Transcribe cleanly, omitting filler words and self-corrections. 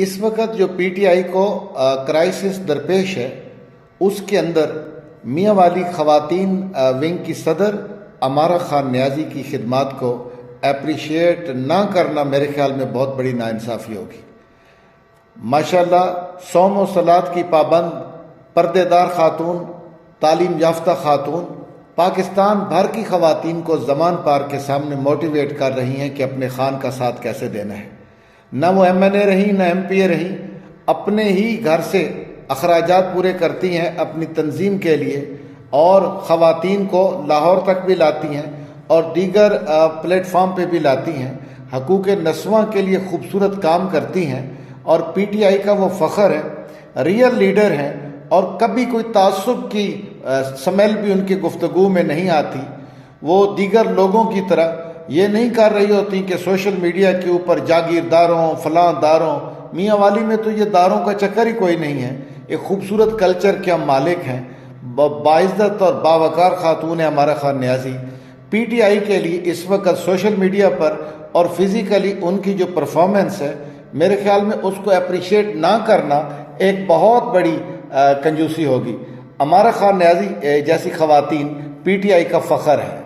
اس وقت جو P T I کو کرائسس درپیش ہے، اس کے اندر میاں والی خواتین ونگ کی صدر امارہ خان نیازی کی خدمات کو اپریشیٹ نہ کرنا میرے خیال میں بہت بڑی ناانصافی ہوگی۔ ماشاءاللہ صوم و صلات کی پابند پردے دار خاتون، تعلیم یافتہ خاتون پاکستان بھر کی خواتین کو زمان پار کے سامنے موٹیویٹ کر رہی ہیں کہ اپنے خان کا ساتھ کیسے دینا ہے۔ نہ وہ ایم این اے رہی نہ ایم پی اے رہی، اپنے ہی گھر سے اخراجات پورے کرتی ہیں اپنی تنظیم کے لیے، اور خواتین کو لاہور تک بھی لاتی ہیں اور دیگر پلیٹ فارم پہ بھی لاتی ہیں، حقوق نسواں کے لیے خوبصورت کام کرتی ہیں، اور پی ٹی آئی کا وہ فخر ہے، ریئل لیڈر ہیں، اور کبھی کوئی تعصب کی سمیل بھی ان کی گفتگو میں نہیں آتی۔ وہ دیگر لوگوں کی طرح یہ نہیں کر رہی ہوتی کہ سوشل میڈیا کے اوپر جاگیرداروں فلاں داروں، میاں والی میں تو یہ داروں کا چکر ہی کوئی نہیں ہے، ایک خوبصورت کلچر کے ہم مالک ہیں، باعزت اور باوقار خاتون ہے امارہ خان نیازی۔ پی ٹی آئی کے لیے اس وقت سوشل میڈیا پر اور فزیکلی ان کی جو پرفارمنس ہے، میرے خیال میں اس کو اپریشیٹ نہ کرنا ایک بہت بڑی کنجوسی ہوگی۔ امارہ خان نیازی جیسی خواتین پی ٹی آئی کا فخر ہے۔